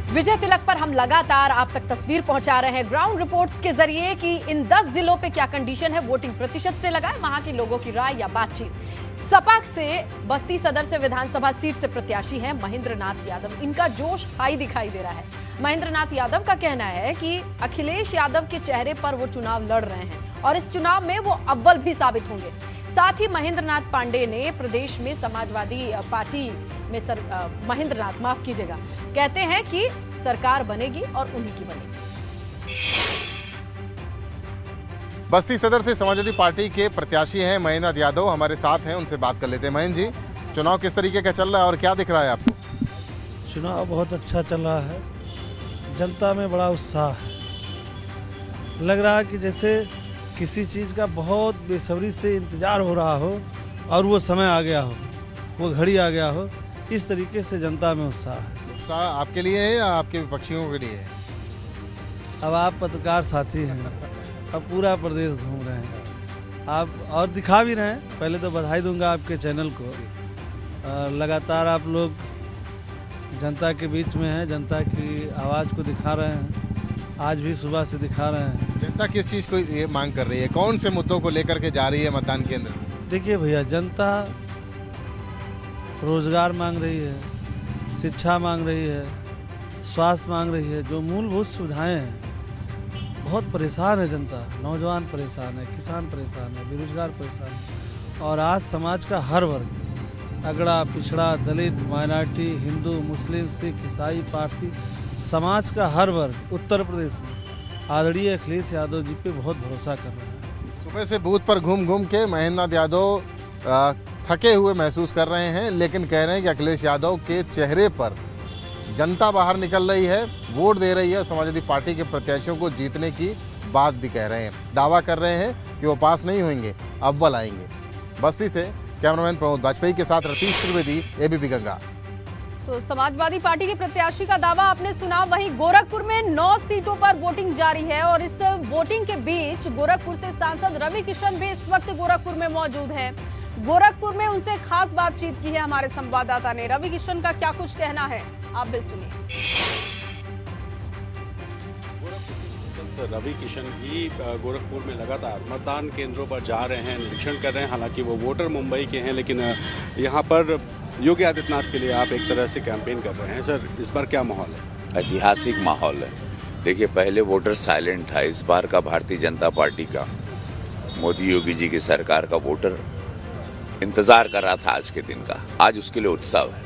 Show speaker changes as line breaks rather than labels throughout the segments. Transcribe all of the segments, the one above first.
विजय तिलक पर हम लगातार आप तक तस्वीर पहुंचा रहे हैं ग्राउंड रिपोर्ट्स के जरिए कि इन 10 जिलों पे क्या कंडीशन है, वोटिंग प्रतिशत से लगाए वहां के लोगों की राय या बातचीत। सपा से बस्ती सदर से विधानसभा सीट से प्रत्याशी हैं महेंद्र नाथ यादव। इनका जोश हाई दिखाई दे रहा है। महेंद्र नाथ यादव का कहना है कि अखिलेश यादव के चेहरे पर वो चुनाव लड़ रहे हैं और इस चुनाव में वो अव्वल भी साबित होंगे। साथ ही महेंद्र नाथ पांडे ने प्रदेश में समाजवादी पार्टी में महेंद्र नाथ माफ कीजिएगा कहते हैं कि सरकार बनेगी और उन्हीं की बनेगी।
बस्ती सदर से समाजवादी पार्टी के प्रत्याशी हैं महेंद्र नाथ यादव, हमारे साथ हैं, उनसे बात कर लेते हैं। महेंद्र जी, चुनाव किस तरीके का चल रहा है और क्या दिख रहा है आपको?
चुनाव बहुत अच्छा चल रहा है, जनता में बड़ा उत्साह है। लग रहा है कि जैसे किसी चीज़ का बहुत बेसब्री से इंतजार हो रहा हो और वो समय आ गया हो, वो घड़ी आ गया हो। इस तरीके से जनता में उत्साह है।
उत्साह आपके लिए है या आपके विपक्षियों के लिए है?
अब आप पत्रकार साथी हैं, अब पूरा प्रदेश घूम रहे हैं आप और दिखा भी रहे हैं। पहले तो बधाई दूंगा आपके चैनल को, लगातार आप लोग जनता के बीच में हैं, जनता की आवाज़ को दिखा रहे हैं। आज भी सुबह से दिखा रहे हैं।
जनता किस चीज़ को ये मांग कर रही है, कौन से मुद्दों को लेकर के जा रही है मतदान केंद्र?
देखिए भैया, जनता रोजगार मांग रही है, शिक्षा मांग रही है, स्वास्थ्य मांग रही है, जो मूलभूत सुविधाएं हैं। बहुत परेशान है जनता, नौजवान परेशान है, किसान परेशान है, बेरोजगार परेशान है। और आज समाज का हर वर्ग, अगड़ा पिछड़ा, दलित, माइनॉरिटी, हिंदू, मुस्लिम, सिख, ईसाई, पारसी, समाज का हर वर्ग उत्तर प्रदेश में आदरणीय अखिलेश यादव जी पे बहुत भरोसा कर रहा है।
सुबह से बूथ पर घूम घूम के महेंद्र नाथ यादव थके हुए महसूस कर रहे हैं, लेकिन कह रहे हैं कि अखिलेश यादव के चेहरे पर जनता बाहर निकल रही है, वोट दे रही है। समाजवादी पार्टी के प्रत्याशियों को जीतने की बात भी कह रहे हैं, दावा कर रहे हैं कि वो पास नहीं होंगे, अव्वल आएंगे। बस्ती से कैमरामैन प्रमोद वाजपेयी के साथ रतीश त्रिवेदी, एबीपी गंगा।
तो समाजवादी पार्टी के प्रत्याशी का दावा आपने सुना। वहीं गोरखपुर में 9 सीटों पर वोटिंग जारी है और इस वोटिंग के बीच गोरखपुर से सांसद रवि किशन भी इस वक्त गोरखपुर में मौजूद हैं। गोरखपुर में उनसे खास बातचीत की है हमारे संवाददाता ने। रवि किशन का क्या कुछ कहना है, आप भी सुनिए।
रवि किशन भी गोरखपुर में लगातार मतदान केंद्रों पर जा रहे हैं, निरीक्षण कर रहे हैं। हालांकि वो वोटर मुंबई के हैं, लेकिन यहाँ पर योगी आदित्यनाथ के लिए आप एक तरह से कैंपेन कर रहे हैं। सर, इस बार क्या माहौल है?
ऐतिहासिक माहौल है। देखिए, पहले वोटर साइलेंट था। इस बार का भारतीय जनता पार्टी का, मोदी योगी जी की सरकार का वोटर इंतजार कर रहा था आज के दिन का। आज उसके लिए उत्सव है।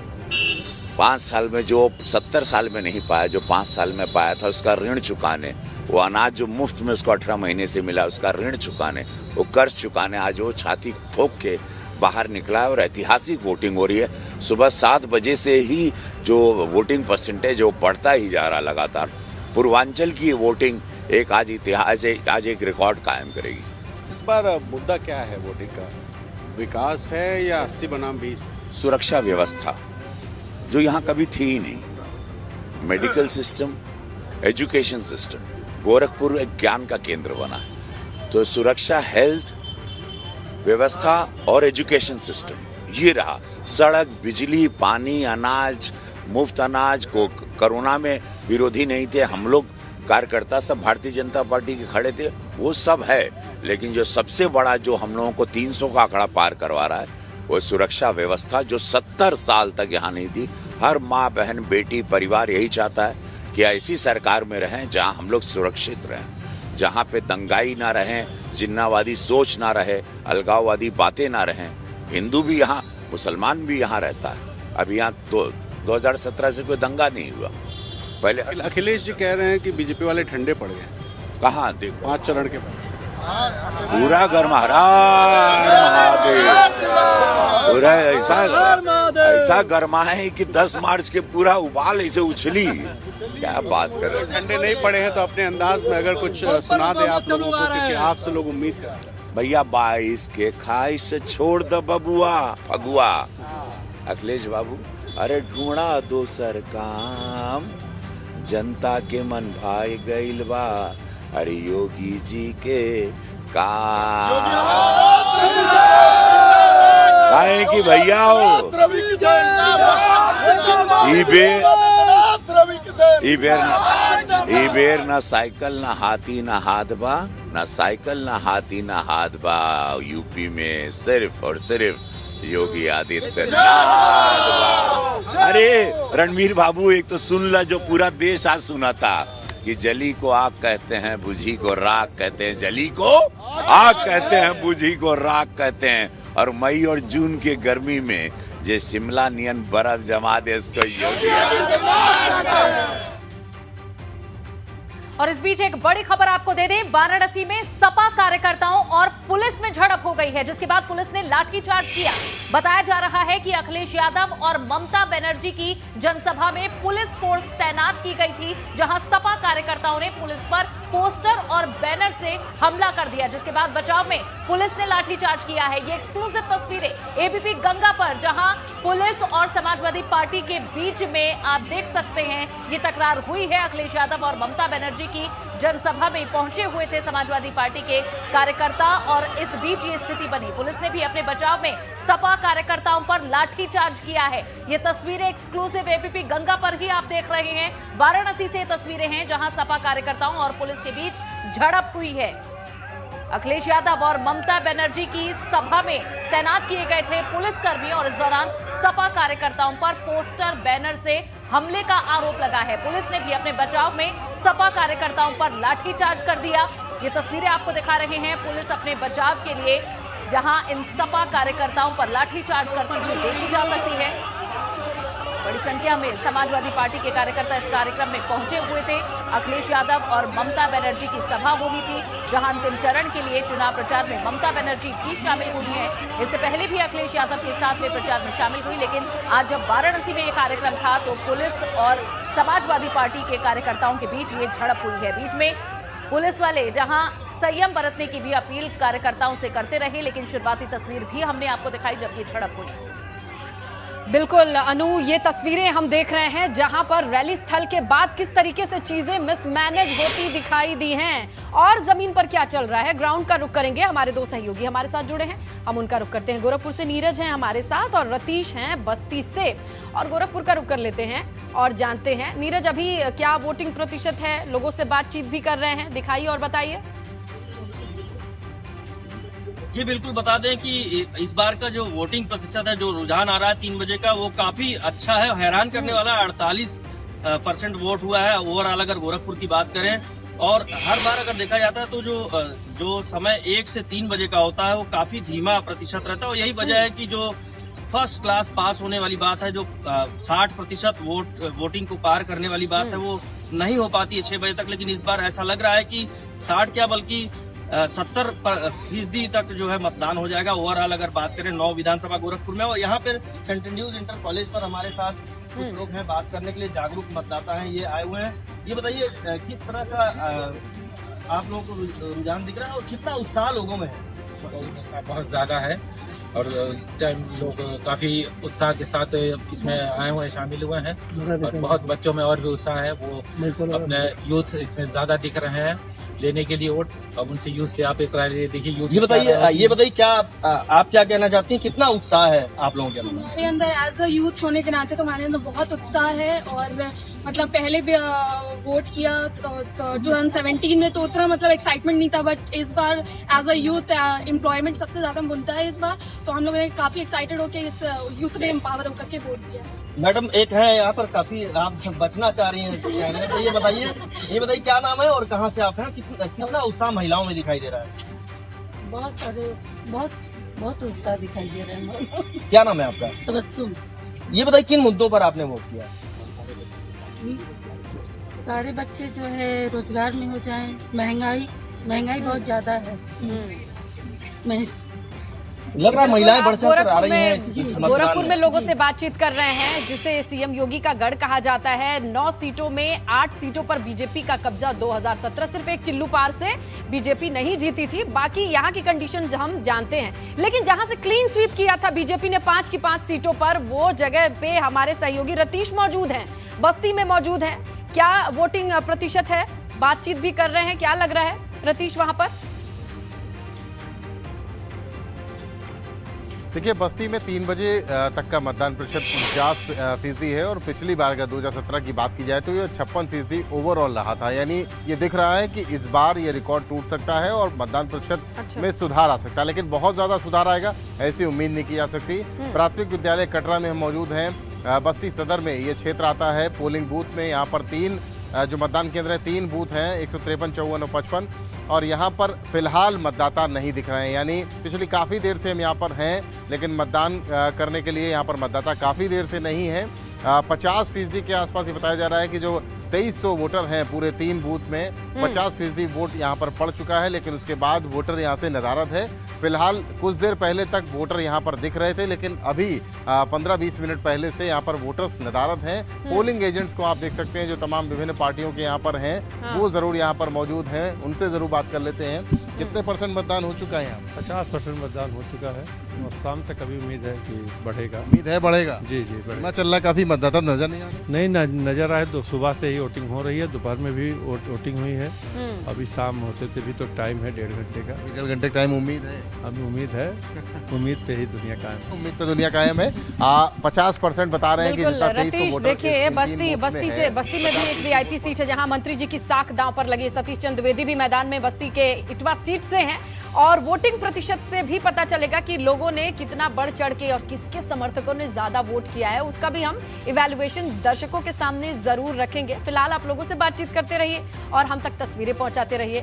5 साल में जो 70 साल में नहीं पाया, जो 5 साल में पाया था, उसका ऋण चुकाने, वो अनाज जो मुफ्त में उसको 18 महीने से मिला, उसका ऋण चुकाने, वो कर्ज चुकाने आज वो छाती ठोक के बाहर निकला है। और ऐतिहासिक वोटिंग हो रही है। सुबह 7 बजे से ही जो वोटिंग परसेंटेज वो बढ़ता ही जा रहा लगातार। पूर्वांचल की वोटिंग एक आज इतिहास है, आज एक रिकॉर्ड कायम करेगी।
इस बार मुद्दा क्या है वोटिंग का? विकास है या 80 बनाम 20?
सुरक्षा व्यवस्था जो यहाँ कभी थी ही नहीं। Medical system, education system, Gorakhpur एक ज्ञान का केंद्र बना है। तो सुरक्षा, हेल्थ व्यवस्था और एजुकेशन सिस्टम ये रहा। सड़क, बिजली, पानी, अनाज, मुफ्त अनाज को कोरोना में विरोधी नहीं थे हम लोग, कार्यकर्ता सब भारतीय जनता पार्टी के खड़े थे, वो सब है। लेकिन जो सबसे बड़ा जो हम लोगों को 300 का आंकड़ा पार करवा रहा है, वो सुरक्षा व्यवस्था जो 70 साल तक यहाँ नहीं थी। हर माँ, बहन, बेटी, परिवार यही चाहता है कि ऐसी सरकार में रहें जहाँ हम लोग सुरक्षित रहें, जहाँ पे दंगाई ना रहें, जिन्नावादी सोच ना रहे, अलगाववादी बातें ना रहें। हिंदू भी यहाँ, मुसलमान भी यहाँ रहता है। अभी यहाँ 2017 से कोई दंगा नहीं हुआ। पहले
अखिलेश जी कह रहे हैं कि बीजेपी वाले ठंडे पड़ गए।
कहाँ? देखो
5 चरण के बाद
पूरा गर्मा, पूरा ऐसा गर्मा है कि 10 मार्च के पूरा उबाल ऐसे उछली। क्या बात कर रहे हैं?
ठंडे नहीं पड़े हैं तो अपने अंदाज में अगर कुछ सुना दे आप लोगों को, क्योंकि आपसे लोग उम्मीद करते हैं।
भैया 22 के ख्वाहिश छोड़ द बबुआ फगुआ। अखिलेश बाबू, अरे ढूंढा दोसर काम, जनता के मन भाई गइल बा, अरे योगी जी के काम। काहे कि भैया हो ई बेर ना साइकिल ना हाथी ना हाथ बा, ना साइकिल ना हाथी ना हाथ बा। यूपी में सिर्फ और सिर्फ योगी आदित्यनाथ। अरे रणवीर बाबू, एक तो सुन ला जो पूरा देश आज सुना था कि जली को आग कहते हैं, बुझी को राख कहते हैं। जली को आग कहते हैं, बुझी को राख कहते हैं। और मई और जून के गर्मी में जे शिमला नियन बर्फ जमा दे इसको योगी आदित्यनाथ।
और इस बीच एक बड़ी खबर आपको दे दें, वाराणसी में सपा कार्यकर्ताओं और पुलिस में झड़प हो गई है, जिसके बाद पुलिस ने लाठीचार्ज किया। बताया जा रहा है कि अखिलेश यादव और ममता बनर्जी की जनसभा में पुलिस फोर्स तैनात की गई थी, जहां सपा कार्यकर्ताओं ने पुलिस पर पोस्टर और बैनर से हमला कर दिया, जिसके बाद बचाव में पुलिस ने लाठीचार्ज किया है। ये एक्सक्लूसिव तस्वीरें एबीपी गंगा पर, जहां पुलिस और समाजवादी पार्टी के बीच में आप देख सकते हैं ये तकरार हुई है। अखिलेश यादव और ममता बनर्जी की जनसभा में पहुंचे हुए थे समाजवादी पार्टी के कार्यकर्ता, और इस बीच ये स्थिति बनी। पुलिस ने भी अपने बचाव में सपा कार्यकर्ताओं पर लाठीचार्ज किया है। ये तस्वीरें एक्सक्लूसिव एबीपी गंगा पर ही आप देख रहे हैं। वाराणसी से तस्वीरें हैं जहां सपा कार्यकर्ताओं और पुलिस के बीच झड़प हुई है। अखिलेश यादव और ममता बनर्जी की सभा में तैनात किए गए थे पुलिसकर्मी, और इस दौरान सपा कार्यकर्ताओं पर पोस्टर बैनर से हमले का आरोप लगा है। पुलिस ने भी अपने बचाव में सपा कार्यकर्ताओं पर लाठीचार्ज कर दिया। ये तस्वीरें आपको दिखा रहे हैं पुलिस अपने बचाव के लिए, जहां इन सपा कार्यकर्ताओं पर लाठीचार्ज करती हुई देखी जा सकती है। बड़ी संख्या में समाजवादी पार्टी के कार्यकर्ता इस कार्यक्रम में पहुंचे हुए थे। अखिलेश यादव और ममता बनर्जी की सभा होनी थी, जहां अंतिम चरण के लिए चुनाव प्रचार में ममता बनर्जी भी शामिल हुई हैं। इससे पहले भी अखिलेश यादव के साथ में प्रचार में शामिल हुई, लेकिन आज जब वाराणसी में ये कार्यक्रम था तो पुलिस और समाजवादी पार्टी के कार्यकर्ताओं के बीच ये झड़प हुई है। बीच में पुलिस वाले जहां संयम बरतने की भी अपील कार्यकर्ताओं से करते रहे, लेकिन शुरुआती तस्वीर भी हमने आपको दिखाई जब ये झड़प हुई। बिल्कुल अनु, ये तस्वीरें हम देख रहे हैं जहां पर रैली स्थल के बाद किस तरीके से चीजें मिसमैनेज होती दिखाई दी हैं, और जमीन पर क्या चल रहा है ग्राउंड का रुख करेंगे। हमारे दो सहयोगी हमारे साथ जुड़े हैं, हम उनका रुख करते हैं। गोरखपुर से नीरज हैं हमारे साथ और रतीश हैं बस्ती से, और गोरखपुर का रुख कर लेते हैं और जानते हैं नीरज अभी क्या वोटिंग प्रतिशत है, लोगों से बातचीत भी कर रहे हैं, दिखाइए और बताइए।
जी बिल्कुल, बता दें कि इस बार का जो वोटिंग प्रतिशत है, जो रुझान आ रहा है 3 बजे का, वो काफी अच्छा है, हैरान करने वाला। 48% वोट हुआ है ओवरऑल अगर गोरखपुर की बात करें। और हर बार अगर देखा जाता है तो जो समय 1 से 3 बजे का होता है वो काफी धीमा प्रतिशत रहता है, और यही वजह है कि जो फर्स्ट क्लास पास होने वाली बात है, जो 60% वोटिंग को पार करने वाली बात है, वो नहीं हो पाती है 6 बजे तक। लेकिन इस बार ऐसा लग रहा है कि 60 क्या बल्कि 70% तक जो है मतदान हो जाएगा ओवरऑल अगर बात करें 9 विधानसभा गोरखपुर में। और यहाँ पर सेंट एंड्रूज इंटर कॉलेज पर हमारे साथ कुछ लोग हैं बात करने के लिए, जागरूक मतदाता हैं, ये आए हुए हैं। ये बताइए किस तरह का आप लोगों को रुझान दिख रहा है और कितना उत्साह लोगों में है?
बहुत ज्यादा है, और इस टाइम लोग काफी उत्साह के साथ इसमें आए हुए शामिल हुए हैं, और बहुत बच्चों में और भी उत्साह है। वो अपने यूथ इसमें ज्यादा दिख रहे हैं लेने के लिए वोट। अब उनसे यूथ से आप एक राय देखिए। यूथ
ये बताइए क्या आप क्या कहना चाहती हैं, कितना उत्साह है आप लोगों के अंदर?
मेरे अंदर एज अ यूथ होने के नाते तो हमारे अंदर बहुत उत्साह है, और मतलब पहले भी वोट किया तो 2017 में तो उतना मतलब एक्साइटमेंट नहीं था, बट इस बार एज अ यूथ एम्प्लॉयमेंट सबसे ज्यादा बनता है इस बार, तो हम लोग काफी एक्साइटेड होकर इस यूथ में एम्पावर होकर के वोट दिया।
मैडम एक है यहाँ पर, काफी आप बचना चाह रही हैं तो ये बताइए क्या नाम है और कहाँ से आप हैं? कितना उत्साह महिलाओं में दिखाई दे रहा है?
बहुत सारे बहुत उत्साह दिखाई दे रहे हैं।
क्या नाम है आपका?
तबस्सुम।
ये बताइए किन मुद्दों पर आपने वोट किया?
सारे बच्चे जो है रोजगार में हो जाएं, महंगाई बहुत ज्यादा है।
लग रहा है महिलाएं बढ़ चढ़ कर आ रही हैं।
गोरखपुर में लोगों से बातचीत कर रहे हैं, जिसे सीएम योगी का गढ़ कहा जाता है। 9 सीटों में 8 सीटों पर बीजेपी का कब्जा। 2017 सिर्फ एक चिल्लू पार से बीजेपी नहीं जीती थी, बाकी यहाँ की कंडीशन हम जानते हैं। लेकिन जहां से क्लीन स्वीप किया था बीजेपी ने 5 की 5 सीटों पर, वो जगह पे हमारे सहयोगी रतीश मौजूद हैं, बस्ती में मौजूद हैं। क्या वोटिंग प्रतिशत है, बातचीत भी कर रहे हैं, क्या लग रहा है रतीश वहां पर?
देखिए, बस्ती में 3 बजे तक का मतदान प्रतिशत 49% है और पिछली बार का 2017 की बात की जाए तो ये 56% ओवरऑल रहा था। यानी ये दिख रहा है कि इस बार ये रिकॉर्ड टूट सकता है और मतदान प्रतिशत में सुधार आ सकता है, लेकिन बहुत ज़्यादा सुधार आएगा ऐसी उम्मीद नहीं की जा सकती। प्राथमिक विद्यालय कटरा में हम मौजूद हैं। बस्ती सदर में ये क्षेत्र आता है। पोलिंग बूथ में यहाँ पर 3 जो मतदान केंद्र है 3 बूथ हैं, 153, 54 और 55, और यहाँ पर फिलहाल मतदाता नहीं दिख रहे हैं। यानी पिछली काफ़ी देर से हम यहाँ पर हैं, लेकिन मतदान करने के लिए यहाँ पर मतदाता काफ़ी देर से नहीं है। 50% के आसपास ये बताया जा रहा है कि जो 2300 वोटर हैं पूरे 3 बूथ में, 50% वोट यहाँ पर पड़ चुका है, लेकिन उसके बाद वोटर यहाँ से नदारद है। फिलहाल कुछ देर पहले तक वोटर यहाँ पर दिख रहे थे, लेकिन अभी 15-20 मिनट पहले से यहाँ पर वोटर्स नदारद हैं। पोलिंग एजेंट्स को आप देख सकते हैं जो तमाम विभिन्न पार्टियों के यहाँ पर हैं, वो ज़रूर यहाँ पर मौजूद हैं, उनसे ज़रूर बात कर लेते हैं। कितने % मतदान हो चुका है यहाँ?
50% मतदान हो चुका है और शाम तक अभी उम्मीद है कि बढ़ेगा।
उम्मीद है बढ़ेगा?
जी जी बढ़ेगा।
चल रहा, काफ़ी मतदाता नजर नहीं आ रहा?
नहीं नजर आए तो सुबह से ही वोटिंग हो रही है, दोपहर में भी वोटिंग हुई है, अभी शाम होते थे भी तो टाइम है 1.5 घंटे का।
1.5 घंटे टाइम उम्मीद है?
अभी उम्मीद है, उम्मीद पे ही दुनिया कायम।
उम्मीद पे दुनिया कायम है। 50% बता रहे हैं कि जितना 2300 वोटर।
देखिए, बस्ती में भी एक वीआईपी सीट है जहां मंत्री जी की साख दांव पर लगी। सतीश चंद्र द्विवेदी भी मैदान में बस्ती के इटवा सीट से हैं और वोटिंग प्रतिशत से भी पता चलेगा कि लोगों ने कितना बढ़ चढ़ के और किसके समर्थकों ने ज्यादा वोट किया है, उसका भी हम इवैल्यूएशन दर्शकों के सामने जरूर रखेंगे। फिलहाल आप लोगों से बातचीत करते रहिए और हम तक तस्वीरें पहुंचाते रहिए।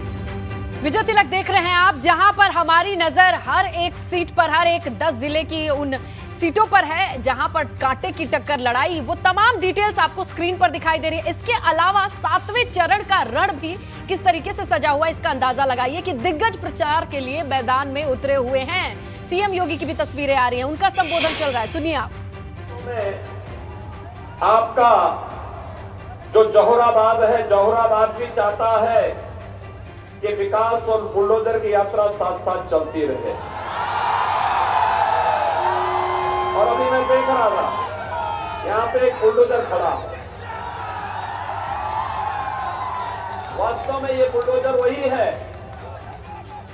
विजय तिलक देख रहे हैं आप, जहां पर हमारी नजर हर एक सीट पर, हर एक 10 जिले की उन सीटों पर है जहां पर कांटे की टक्कर लड़ाई, वो तमाम डिटेल्स आपको स्क्रीन पर दिखाई दे रही है। इसके अलावा 7वें चरण का रण भी किस तरीके से सजा हुआ है, इसका अंदाजा लगाइए कि दिग्गज प्रचार के लिए मैदान में उतरे हुए हैं। सीएम योगी की भी तस्वीरें आ रही हैं, उनका संबोधन चल रहा है, सुनिए आप।
आपका जो जौहराबाद है, जौहराबाद भी चाहता है कि विकास और बुलडोजर की यात्रा साथ साथ चलती रहे। और अभी मैं देख रहा था यहाँ पे एक बुलडोजर खड़ा है। वास्तव में ये बुलडोजर वही है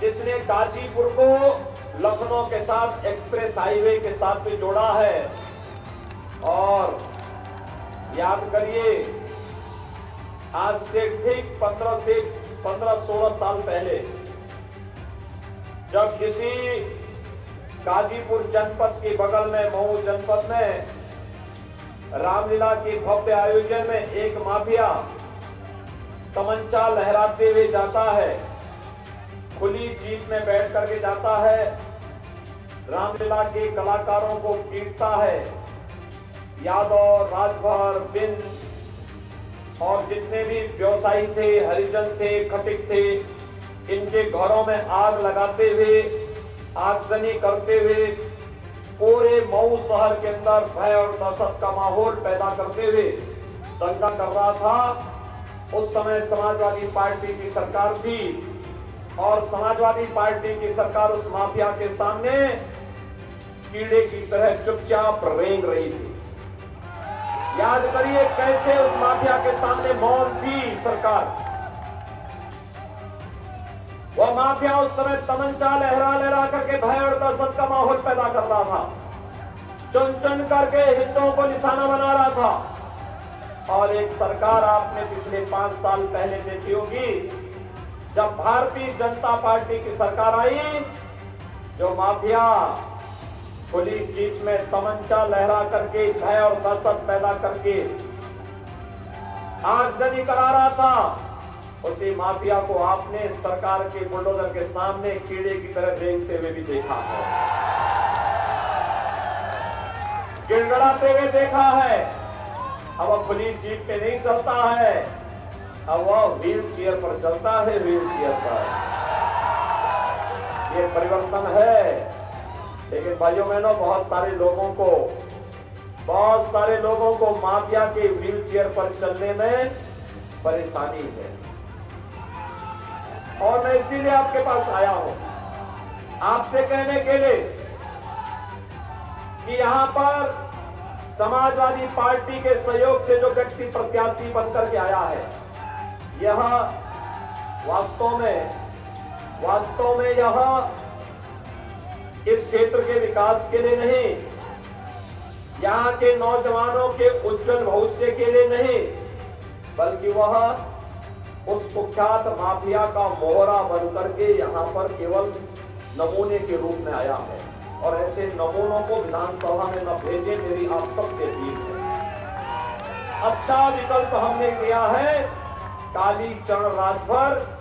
जिसने गाजीपुर को लखनऊ के साथ एक्सप्रेस हाईवे के साथ भी जोड़ा है। और याद करिए, आज से ठीक 15-16 साल पहले जब किसी गाजीपुर जनपद के बगल में, मऊ जनपद में रामलीला के भव्य आयोजन में एक माफिया तमंचा लहराते हुए जाता है, खुली जीप में बैठ करके जाता है, रामलीला के कलाकारों को पीटता है। यादव, राजभर, बिंद और जितने भी व्यवसायी थे, हरिजन थे, खटिक थे, इनके घरों में आग लगाते हुए, आगजनी करते हुए पूरे मऊ शहर के अंदर भय और दहशत का माहौल पैदा करते हुए दंगा कर रहा था। उस समय समाजवादी पार्टी की सरकार थी और समाजवादी पार्टी की सरकार उस माफिया के सामने कीड़े की तरह चुपचाप रेंग रही थी। याद करिए कैसे उस माफिया के सामने मौन थी सरकार। वह माफिया उस समय तमंचा लहरा करके भय और दहशत का माहौल पैदा कर रहा था, चुन चुन करके हिंदुओं को निशाना बना रहा था। और एक सरकार आपने पिछले 5 साल पहले देखी होगी, जब भारतीय जनता पार्टी की सरकार आई, जो माफिया खुली जीप में तमंचा लहरा करके भय और दहशत पैदा करके आगजनी करा रहा था, उसी माफिया को आपने सरकार के बुलडोजर के सामने कीड़े की तरह रेंगते हुए भी देखा है, गिड़गड़ाते हुए देखा है। अब वह खुली जीप पे नहीं चलता है, अब वह व्हील चेयर पर चलता है, व्हील चेयर पर। ये परिवर्तन है। लेकिन भाइयों बहनों, बहुत सारे लोगों को माफिया के व्हील चेयर पर चलने में परेशानी है। और मैं इसीलिए आपके पास आया हूं, आपसे कहने के लिए कि यहां पर समाजवादी पार्टी के सहयोग से जो व्यक्ति प्रत्याशी बनकर के आया है, यह वास्तव में यह इस क्षेत्र के विकास के लिए नहीं, यहाँ के नौजवानों के उज्जवल भविष्य के लिए नहीं, बल्कि वह उस कुख्यात माफिया का मोहरा बनकर के यहाँ पर केवल नमूने के रूप में आया है। और ऐसे नमूनों को विधानसभा में न भेजे, मेरी आप सबसे अपील है। अच्छा विकल्प हमने दिया है, कालीचरण राजभर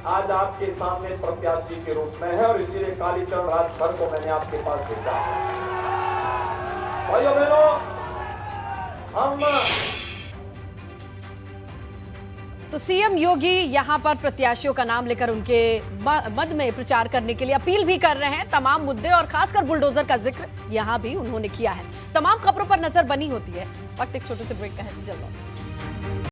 आज आपके सामने प्रत्याशी के रूप में है और इसीलिए कालीचरण राजभर को मैंने आपके पास भेजा है। भाइयों बहनों, हम
तो सीएम योगी यहां पर प्रत्याशियों का नाम लेकर उनके मद में प्रचार करने के लिए अपील भी कर रहे हैं। तमाम मुद्दे और खासकर बुलडोजर का जिक्र यहां भी उन्होंने किया है। तमाम खबरों पर नजर बनी होती है। वक्त एक छोटे से ब्रेक का है, जल्द